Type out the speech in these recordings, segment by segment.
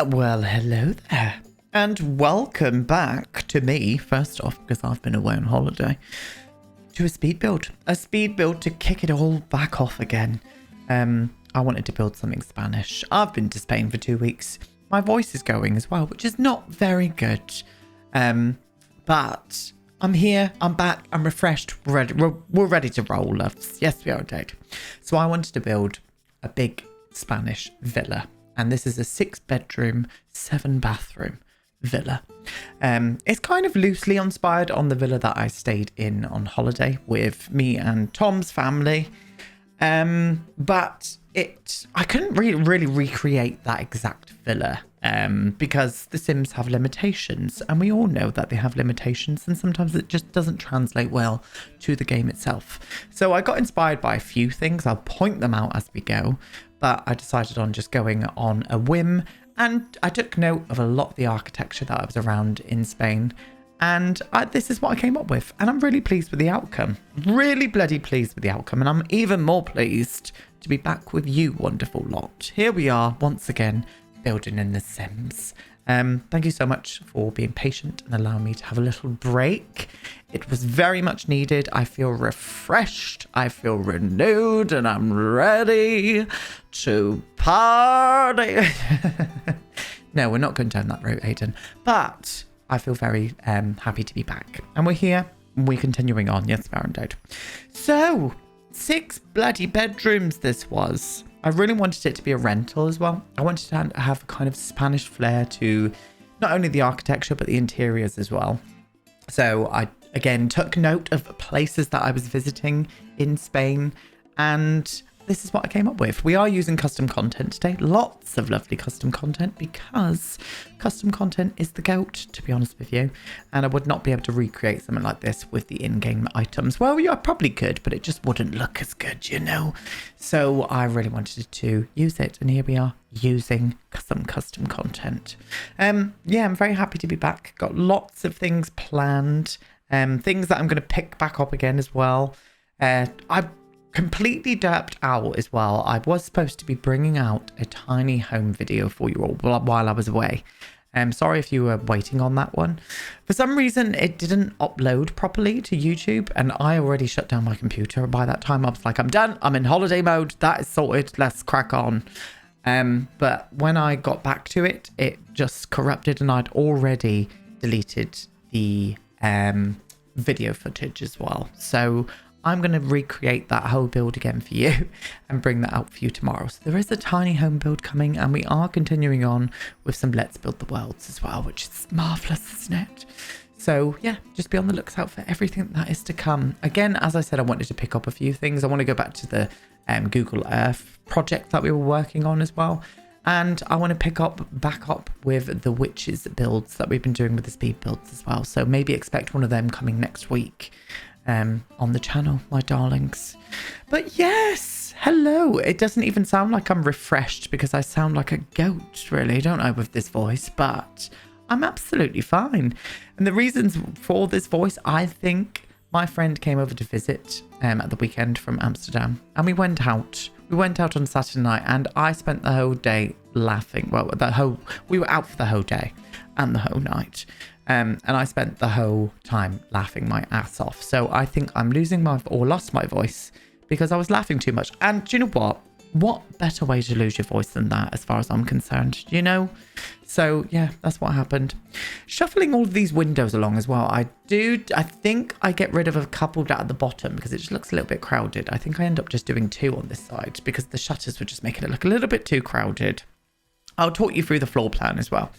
Well, hello there, and welcome back to me, first off, because I've been away on holiday, to a speed build to kick it all back off again. I wanted to build something Spanish. I've been to Spain for 2 weeks. My voice is going as well, which is not very good, but I'm here, I'm back, I'm refreshed, we're ready to roll, loves. Yes, we are indeed. So I wanted to build a big Spanish villa. And this is a 6-bedroom, 7-bathroom villa. It's kind of loosely inspired on the villa that I stayed in on holiday with me and Tom's family. But I couldn't really recreate that exact villa because the Sims have limitations. And we all know that they have limitations, and sometimes it just doesn't translate well to the game itself. So I got inspired by a few things. I'll point them out as we go. But I decided on just going on a whim, and I took note of a lot of the architecture that I was around in Spain, and this is what I came up with, and I'm really pleased with the outcome. Really bloody pleased with the outcome, and I'm even more pleased to be back with you, wonderful lot. Here we are, once again, building in The Sims. Thank you so much for being patient and allowing me to have a little break. It was very much needed. I feel refreshed, I feel renewed, and I'm ready to party. No, we're not going down that route, Aiden. But I feel very happy to be back. And we're here, and we're continuing on. Yes, Farendade. So, 6 bloody bedrooms this was. I really wanted it to be a rental as well. I wanted to have a kind of Spanish flair to not only the architecture, but the interiors as well. So I, again, took note of places that I was visiting in Spain, and this is what I came up with. We are using custom content today. Lots of lovely custom content, because custom content is the goat, to be honest with you. And I would not be able to recreate something like this with the in-game items. Well, yeah, I probably could, but it just wouldn't look as good, you know. So I really wanted to use it. And here we are using some custom content. Yeah, I'm very happy to be back. Got lots of things planned. Things that I'm going to pick back up again as well. I completely derped out as well. I was supposed to be bringing out a tiny home video for you all while I was away. Sorry if you were waiting on that one. For some reason, it didn't upload properly to YouTube, and I already shut down my computer. By that time, I was like, I'm done. I'm in holiday mode. That is sorted. Let's crack on. But when I got back to it, it just corrupted, and I'd already deleted the video footage as well. So I'm going to recreate that whole build again for you and bring that out for you tomorrow. So there is a tiny home build coming, and we are continuing on with some Let's Build the Worlds as well, which is marvellous, isn't it? So yeah, just be on the lookout for everything that is to come. Again, as I said, I wanted to pick up a few things. I want to go back to the Google Earth project that we were working on as well. And I want to back up with the witches builds that we've been doing with the speed builds as well. So maybe expect one of them coming next week. On the channel, my darlings. But yes, hello. It doesn't even sound like I'm refreshed, because I sound like a goat, really, don't I, with this voice? But I'm absolutely fine. And the reasons for this voice, I think my friend came over to visit at the weekend from Amsterdam, and we went out. We went out on Saturday night, and I spent the whole day laughing. Well, we were out for the whole day and the whole night. And I spent the whole time laughing my ass off. So I think I'm lost my voice because I was laughing too much. And do you know what? What better way to lose your voice than that, as far as I'm concerned, you know? So yeah, that's what happened. Shuffling all of these windows along as well. I think I get rid of a couple down at the bottom because it just looks a little bit crowded. I think I end up just doing 2 on this side because the shutters were just making it look a little bit too crowded. I'll talk you through the floor plan as well.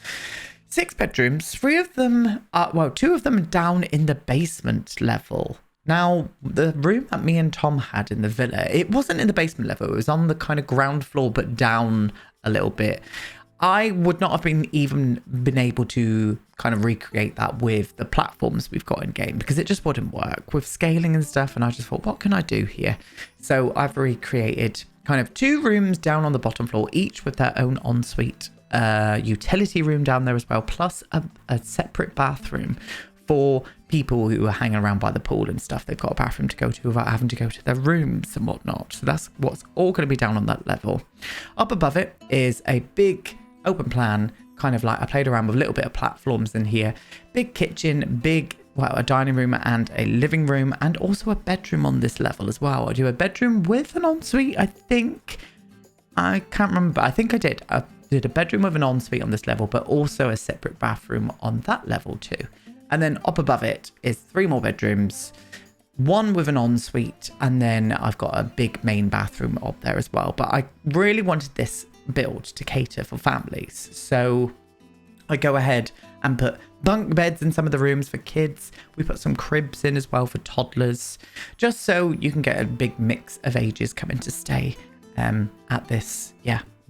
6 bedrooms, 3 of them are, 2 of them are down in the basement level. Now, the room that me and Tom had in the villa, it wasn't in the basement level. It was on the kind of ground floor, but down a little bit. I would not have been able to kind of recreate that with the platforms we've got in game, because it just wouldn't work with scaling and stuff. And I just thought, what can I do here? So I've recreated kind of 2 rooms down on the bottom floor, each with their own ensuite utility room down there as well, plus a separate bathroom for people who are hanging around by the pool and stuff. They've got a bathroom to go to without having to go to their rooms and whatnot. So that's what's all going to be down on that level. Up above it is a big open plan, kind of like, I played around with a little bit of platforms in here. Big kitchen, a dining room and a living room, and also a bedroom on this level as well. I do a bedroom with an ensuite, I think. I can't remember. I think I did. I did a bedroom with an ensuite on this level, but also a separate bathroom on that level too. And then up above it is 3 more bedrooms, 1 with an ensuite, and then I've got a big main bathroom up there as well. But I really wanted this build to cater for families, so I go ahead and put bunk beds in some of the rooms for kids. We put some cribs in as well for toddlers, just so you can get a big mix of ages coming to stay at this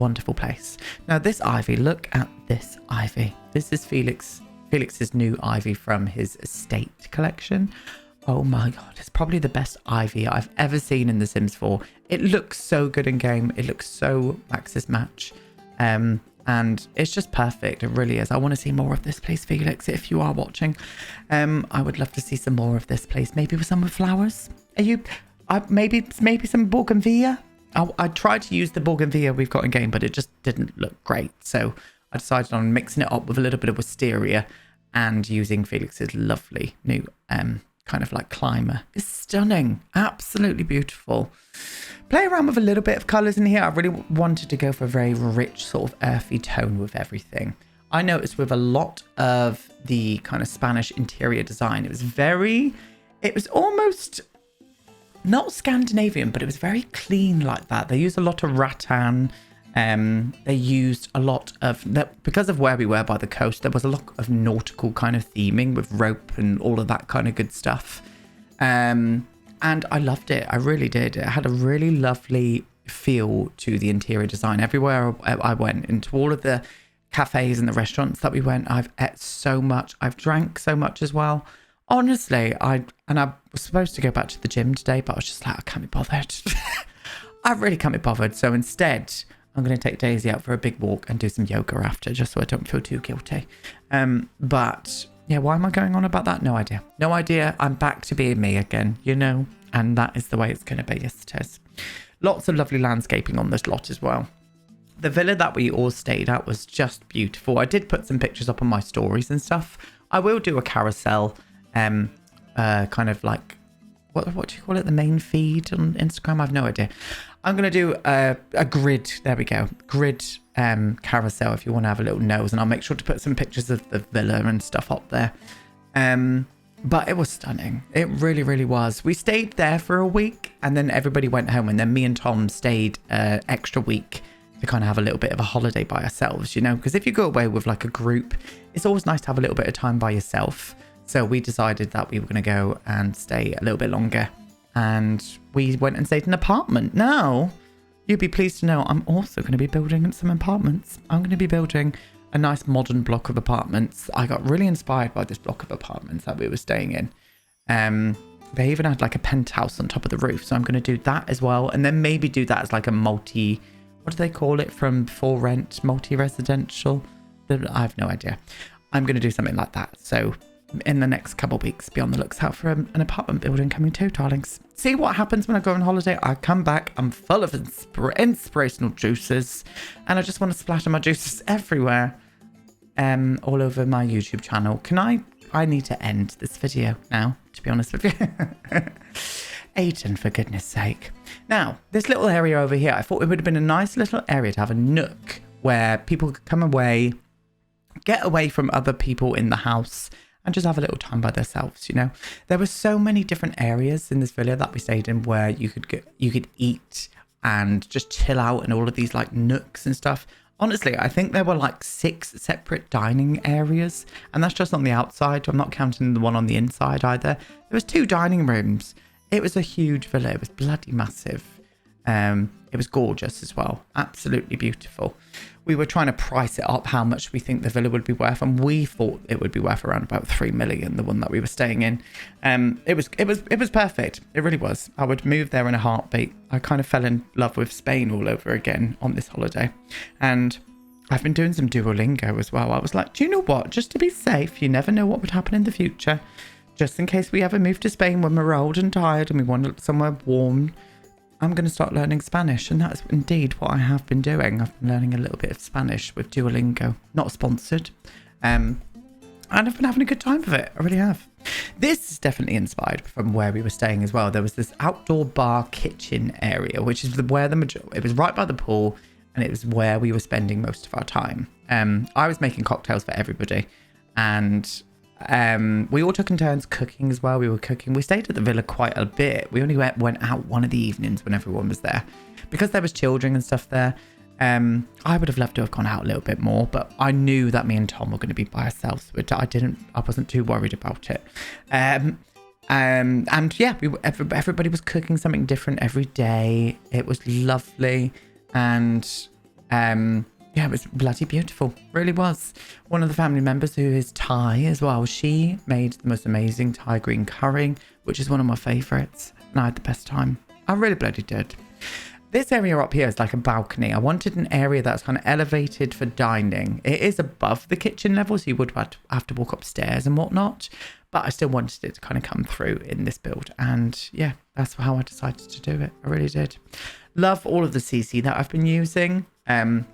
wonderful place. Now this ivy, look at this ivy. This is Felix's new ivy from his estate collection. Oh my god, it's probably the best ivy I've ever seen in The Sims 4. It looks so good in game. It looks so Max's match. And it's just perfect. It really is. I want to see more of this, please, Felix, if you are watching. I would love to see some more of this, please. Maybe with some flowers. Maybe some bougainvillea. I tried to use the bougainvillea we've got in game, but it just didn't look great. So I decided on mixing it up with a little bit of wisteria and using Felix's lovely new kind of like climber. It's stunning. Absolutely beautiful. Play around with a little bit of colours in here. I really wanted to go for a very rich sort of earthy tone with everything. I noticed with a lot of the kind of Spanish interior design, it was almost not Scandinavian, but it was very clean like that. They used a lot of rattan. They used a lot of that because of where we were by the coast. There was a lot of nautical kind of theming with rope and all of that kind of good stuff. And I loved it. I really did. It had a really lovely feel to the interior design. Everywhere I went, into all of the cafes and the restaurants that we went, I've ate so much. I've drank so much as well. Honestly, I was supposed to go back to the gym today, but I was just like, I can't be bothered. I really can't be bothered. So instead, I'm going to take Daisy out for a big walk and do some yoga after, just so I don't feel too guilty. But yeah, why am I going on about that? No idea. No idea. I'm back to being me again, you know, and that is the way it's going to be. Yes, it is. Lots of lovely landscaping on this lot as well. The villa that we all stayed at was just beautiful. I did put some pictures up on my stories and stuff. I will do a carousel, kind of like, what do you call it? The main feed on Instagram? I have no idea. I'm going to do a grid. There we go. Grid carousel if you want to have a little nose. And I'll make sure to put some pictures of the villa and stuff up there. But it was stunning. It really, really was. We stayed there for a week and then everybody went home. And then me and Tom stayed extra week to kind of have a little bit of a holiday by ourselves, you know. Because if you go away with like a group, it's always nice to have a little bit of time by yourself. So we decided that we were going to go and stay a little bit longer. And we went and stayed in an apartment. Now, you'd be pleased to know I'm also going to be building some apartments. I'm going to be building a nice modern block of apartments. I got really inspired by this block of apartments that we were staying in. They even had like a penthouse on top of the roof. So I'm going to do that as well. And then maybe do that as like a what do they call it from for rent? Multi-residential? I have no idea. I'm going to do something like that. So in the next couple of weeks, be on the looks out for an apartment building coming too, darlings. See what happens when I go on holiday. I come back, I'm full of inspirational juices, and I just want to splatter my juices everywhere, all over my YouTube channel. I need to end this video now, to be honest with you. Aiden, for goodness sake. Now, this little area over here, I thought it would have been a nice little area to have a nook where people could come away, get away from other people in the house, and just have a little time by themselves, you know. There were so many different areas in this villa that we stayed in where you could eat and just chill out in all of these like nooks and stuff. Honestly, I think there were like 6 separate dining areas, and that's just on the outside. I'm not counting the one on the inside either. There was 2 dining rooms. It was a huge villa. It was bloody massive. It was gorgeous as well. Absolutely beautiful. We were trying to price it up how much we think the villa would be worth, and we thought it would be worth around about 3 million, the one that we were staying in. It was perfect. It really was. I would move there in a heartbeat. I kind of fell in love with Spain all over again on this holiday. And I've been doing some Duolingo as well. I was like, do you know what? Just to be safe, you never know what would happen in the future. Just in case we ever move to Spain when we're old and tired and we want somewhere warm, I'm going to start learning Spanish. And that's indeed what I have been doing. I've been learning a little bit of Spanish with Duolingo. Not sponsored. And I've been having a good time with it. I really have. This is definitely inspired from where we were staying as well. There was this outdoor bar kitchen area, which is where it was right by the pool. And it was where we were spending most of our time. I was making cocktails for everybody. And we all took in turns cooking as well. We were cooking. We stayed at the villa quite a bit. We only went out one of the evenings when everyone was there. Because there was children and stuff there, I would have loved to have gone out a little bit more. But I knew that me and Tom were going to be by ourselves. But I wasn't too worried about it. And yeah, everybody was cooking something different every day. It was lovely. And yeah, it was bloody beautiful. Really was. One of the family members, who is Thai as well, she made the most amazing Thai green curry, which is one of my favourites. And I had the best time. I really bloody did. This area up here is like a balcony. I wanted an area that's kind of elevated for dining. It is above the kitchen level, so you would have to walk upstairs and whatnot. But I still wanted it to kind of come through in this build. And yeah, that's how I decided to do it. I really did. Love all of the CC that I've been using. I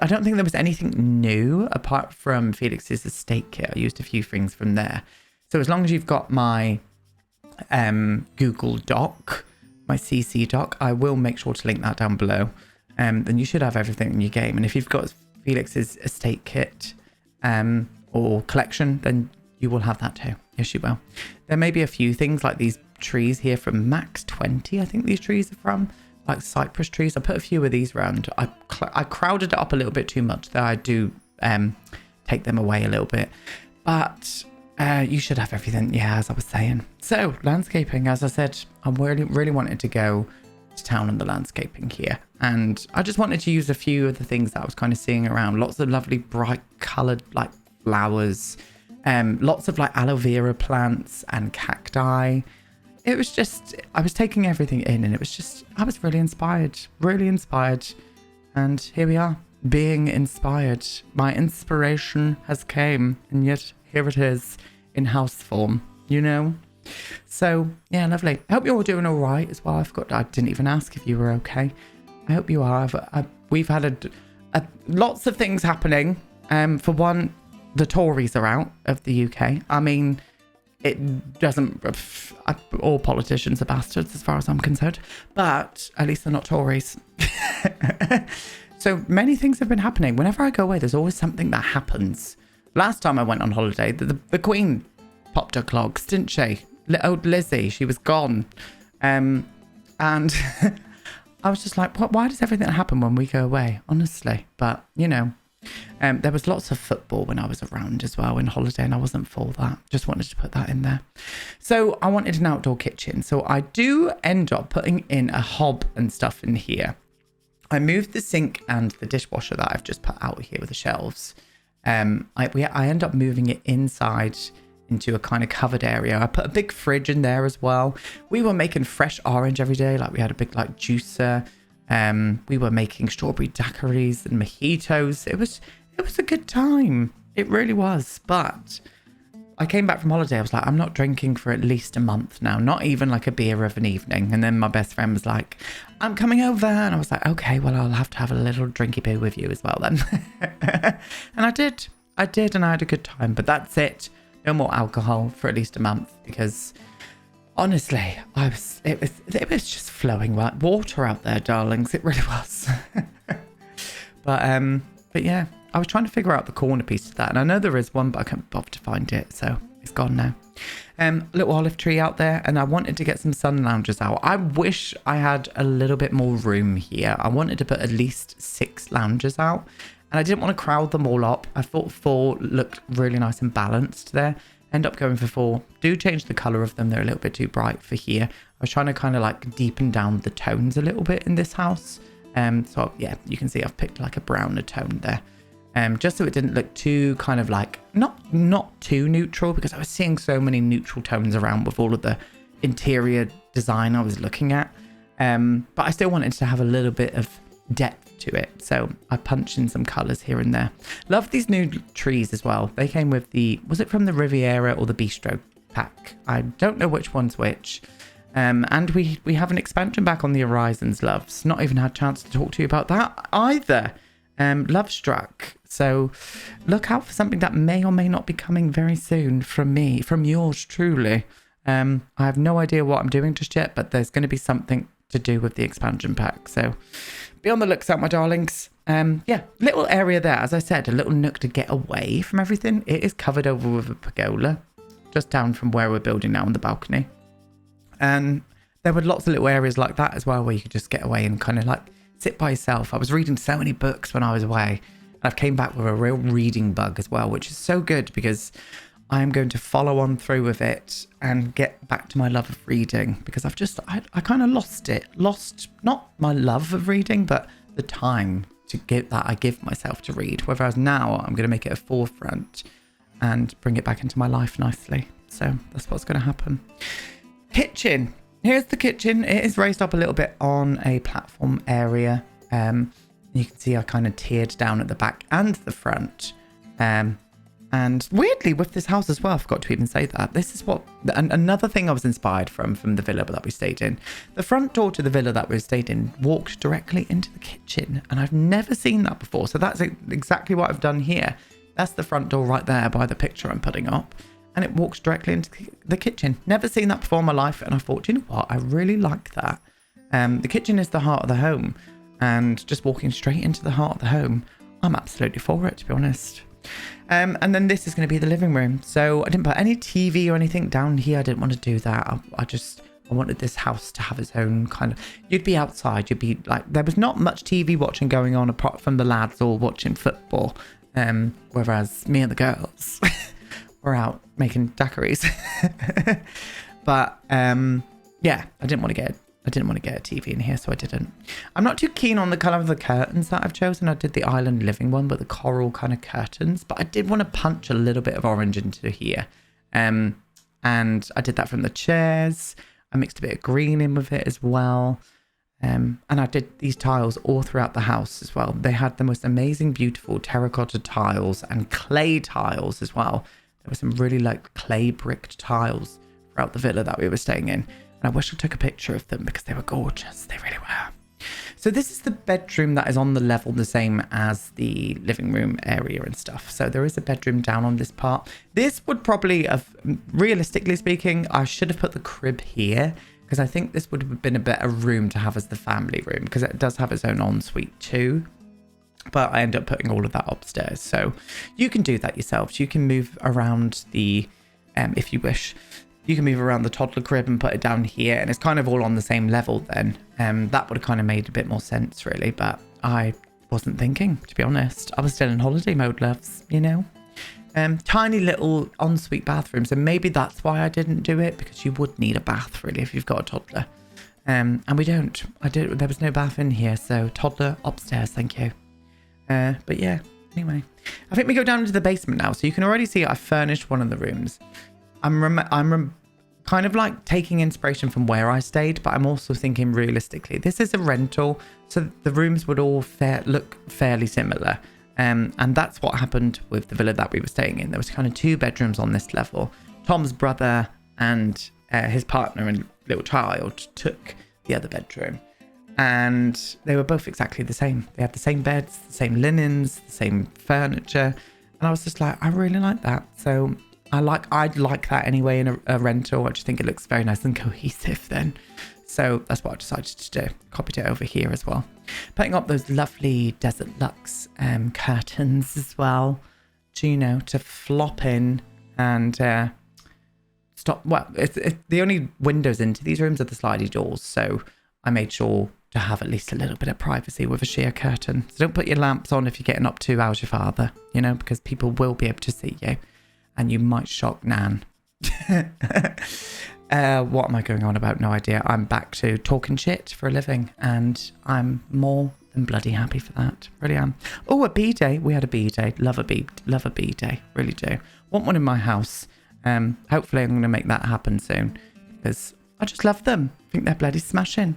don't think there was anything new apart from Felix's estate kit. I used a few things from there. So as long as you've got my Google Doc, my CC doc, I will make sure to link that down below. Then you should have everything in your game. And if you've got Felix's estate kit or collection, then you will have that too. Yes, you will. There may be a few things like these trees here from Max 20. I think these trees are from, like cypress trees. I put a few of these around. I crowded it up a little bit too much, though. I do take them away a little bit. But you should have everything, yeah, as I was saying. So, landscaping, as I said, I really wanted to go to town on the landscaping here. And I just wanted to use a few of the things that I was kind of seeing around. Lots of lovely, bright coloured, like, flowers. Lots of, like, aloe vera plants and cacti. It was just, I was taking everything in, and it was just, I was really inspired. And here we are, being inspired. My inspiration has came, and yet here it is in house form, you know? So, yeah, lovely. I hope you're all doing all right as well. I didn't even ask if you were okay. I hope you are. We've had lots of things happening. For one, the Tories are out of the UK. I mean, it doesn't, all politicians are bastards as far as I'm concerned, but at least they're not Tories. So many things have been happening. Whenever I go away, there's always something that happens. Last time I went on holiday, the Queen popped her clogs, didn't she? Old Lizzie, she was gone. And I was just like, why does everything happen when we go away? Honestly. But, you know, there was lots of football when I was around as well in holiday, and I wasn't for that. Just wanted to put that in there. So I wanted an outdoor kitchen. So I do end up putting in a hob and stuff in here. I moved the sink and the dishwasher that I've just put out here with the shelves. I end up moving it inside into a kind of covered area. I put a big fridge in there as well. We were making fresh orange every day. Like we had a big like juicer. We were making strawberry daiquiris and mojitos. It was a good time. It really was. But I came back from holiday. I was like, I'm not drinking for at least a month now. Not even like a beer of an evening. And then my best friend was like, I'm coming over. And I was like, okay, well, I'll have to have a little drinky beer with you as well then. And I did. And I had a good time. But that's it. No more alcohol for at least a month, because honestly, it was just flowing like water out there, darlings. It really was. But yeah, I was trying to figure out the corner piece of that, and I know there is one, but I can't bother to find it, so it's gone now. Little olive tree out there, and I wanted to get some sun loungers out. I wish I had a little bit more room here. I wanted to put at least 6 loungers out, and I didn't want to crowd them all up. I thought 4 looked really nice and balanced there. End up going for 4. Do change the colour of them. They're a little bit too bright for here. I was trying to kind of like deepen down the tones a little bit in this house. So yeah, you can see I've picked like a browner tone there. Just so it didn't look too kind of like, not too neutral, because I was seeing so many neutral tones around with all of the interior design I was looking at. But I still wanted to have a little bit of depth to it. So I punched in some colours here and there. Love these new trees as well. They came with was it from the Riviera or the Bistro pack? I don't know which one's which. And we have an expansion back on the Horizons, loves. Not even had a chance to talk to you about that either. Love struck. So look out for something that may or may not be coming very soon from me, from yours truly. I have no idea what I'm doing just yet, but there's going to be something to do with the expansion pack. So be on the lookout, my darlings. Yeah, little area there. As I said, a little nook to get away from everything. It is covered over with a pergola, just down from where we're building now on the balcony. And there were lots of little areas like that as well, where you could just get away and kind of like sit by yourself. I was reading so many books when I was away. I've came back with a real reading bug as well, which is so good because I am going to follow on through with it and get back to my love of reading, because I kind of lost it. Lost not my love of reading, but the time to give that I give myself to read. Whereas now I'm going to make it a forefront and bring it back into my life nicely. So that's what's going to happen. Kitchen. Here's the kitchen. It is raised up a little bit on a platform area. You can see I kind of tiered down at the back and the front. And weirdly with this house as well, I forgot to even say that. This is another thing I was inspired from the villa that we stayed in. The front door to the villa that we stayed in walked directly into the kitchen. And I've never seen that before. So that's exactly what I've done here. That's the front door right there by the picture I'm putting up. And it walks directly into the kitchen. Never seen that before in my life. And I thought, you know what? I really like that. The kitchen is the heart of the home. And just walking straight into the heart of the home, I'm absolutely for it, to be honest. And then this is going to be the living room. So I didn't put any TV or anything down here. I didn't want to do that. I wanted this house to have its own kind of... You'd be outside. You'd be like... There was not much TV watching going on apart from the lads all watching football. Whereas me and the girls... We're out making daiquiris. But yeah, I didn't want to get a TV in here, so I didn't. I'm not too keen on the colour of the curtains that I've chosen. I did the island living one, but the coral kind of curtains. But I did want to punch a little bit of orange into here. And I did that from the chairs. I mixed a bit of green in with it as well. And I did these tiles all throughout the house as well. They had the most amazing, beautiful terracotta tiles and clay tiles as well. There were some really like clay bricked tiles throughout the villa that we were staying in. And I wish I took a picture of them because they were gorgeous. They really were. So this is the bedroom that is on the level the same as the living room area and stuff. So there is a bedroom down on this part. This would probably have, realistically speaking, I should have put the crib here because I think this would have been a better room to have as the family room because it does have its own ensuite too. But I end up putting all of that upstairs. So you can do that yourselves. You can move around the, if you wish, you can move around the toddler crib and put it down here. And it's kind of all on the same level then. That would have kind of made a bit more sense really. But I wasn't thinking, to be honest. I was still in holiday mode, loves, you know. Tiny little ensuite bathroom. So maybe that's why I didn't do it. Because you would need a bath really if you've got a toddler. And we don't. There was no bath in here. So toddler upstairs, thank you. But yeah, anyway, I think we go down into the basement now. So you can already see I furnished one of the rooms. I'm kind of like taking inspiration from where I stayed, but I'm also thinking realistically, this is a rental. So the rooms would all look fairly similar. And that's what happened with the villa that we were staying in. There was kind of 2 bedrooms on this level. Tom's brother and his partner and little child took the other bedroom. And they were both exactly the same. They had the same beds, the same linens, the same furniture. And I was just like, I really like that. So I'd like that anyway in a rental. I just think it looks very nice and cohesive then. So that's what I decided to do. Copied it over here as well. Putting up those lovely Desert Luxe curtains as well. To flop in and stop. Well, the only windows into these rooms are the slidey doors. So I made sure to have at least a little bit of privacy with a sheer curtain. So don't put your lamps on if you're getting up too out your father, because people will be able to see you and you might shock Nan. What am I going on about? No idea. I'm back to talking shit for a living and I'm more than bloody happy for that. Really am. Oh, a bee day. We had a bee day. Love a bee day. Really do. Want one in my house. Hopefully I'm going to make that happen soon because I just love them. I think they're bloody smashing.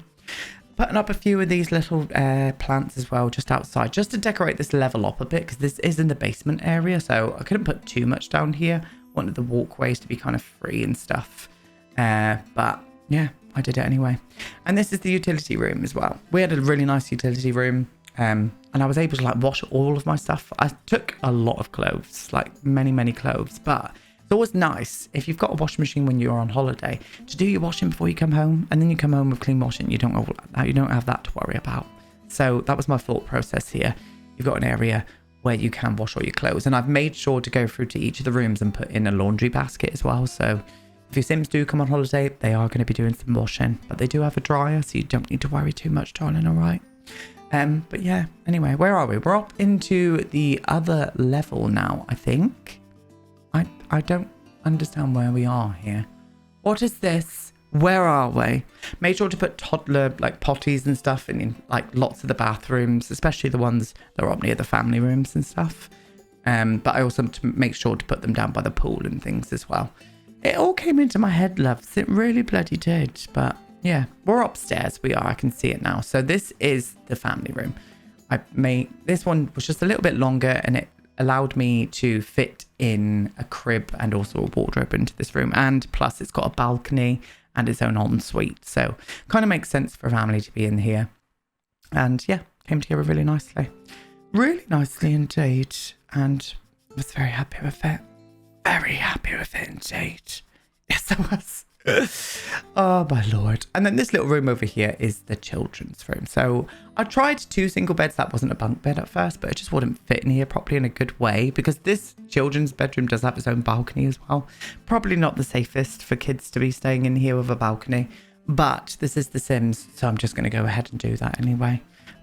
putting up a few of these little plants as well just outside, just to decorate this level up a bit, because this is in the basement area, so I couldn't put too much down here. Wanted the walkways to be kind of free and stuff, but yeah, I did it anyway. And this is the utility room as well. We had a really nice utility room, and I was able to like wash all of my stuff. I took a lot of clothes, like many clothes, but it's always nice if you've got a washing machine when you're on holiday to do your washing before you come home, and then you come home with clean washing. You don't have that to worry about. So that was my thought process here. You've got an area where you can wash all your clothes, and I've made sure to go through to each of the rooms and put in a laundry basket as well. So if your Sims do come on holiday, they are going to be doing some washing, but they do have a dryer, so you don't need to worry too much, darling. All right. But yeah, anyway, where are we? We're up into the other level now, I think. I don't understand where we are here. What is this? Where are we? Made sure to put toddler like potties and stuff in like lots of the bathrooms, especially the ones that are up near the family rooms and stuff. But I also to make sure to put them down by the pool and things as well. It all came into my head, loves. It really bloody did. But yeah, we're upstairs. We are. I can see it now. So this is the family room. This one was just a little bit longer, and it allowed me to fit in a crib and also a wardrobe into this room. And plus it's got a balcony and its own ensuite. So kind of makes sense for a family to be in here. And yeah, came together really nicely. Really nicely indeed. And I was very happy with it. Very happy with it indeed. Yes, I was. Oh my lord. And then this little room over here is the children's room. So I tried 2 single beds. That wasn't a bunk bed at first, but it just wouldn't fit in here properly in a good way, because this children's bedroom does have its own balcony as well. Probably not the safest for kids to be staying in here with a balcony, but this is The Sims, so I'm just going to go ahead and do that anyway.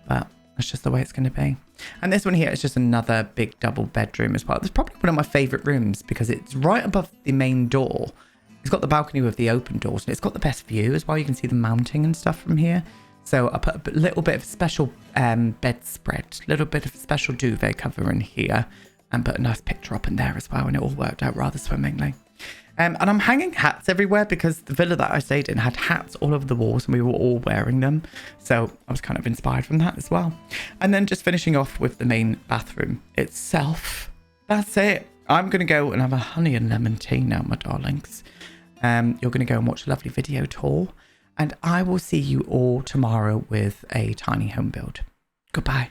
But that's just the way it's going to be. And this one here is just another big double bedroom as well. It's probably one of my favorite rooms because it's right above the main door. It's got the balcony with the open doors, and it's got the best view as well. You can see the mounting and stuff from here. So I put a little bit of special bedspread, little bit of special duvet cover in here, and put a nice picture up in there as well, and it all worked out rather swimmingly. And I'm hanging hats everywhere because the villa that I stayed in had hats all over the walls, and we were all wearing them. So I was kind of inspired from that as well. And then just finishing off with the main bathroom itself. That's it. I'm going to go and have a honey and lemon tea now, my darlings. You're going to go and watch a lovely video tour, and I will see you all tomorrow with a tiny home build. Goodbye.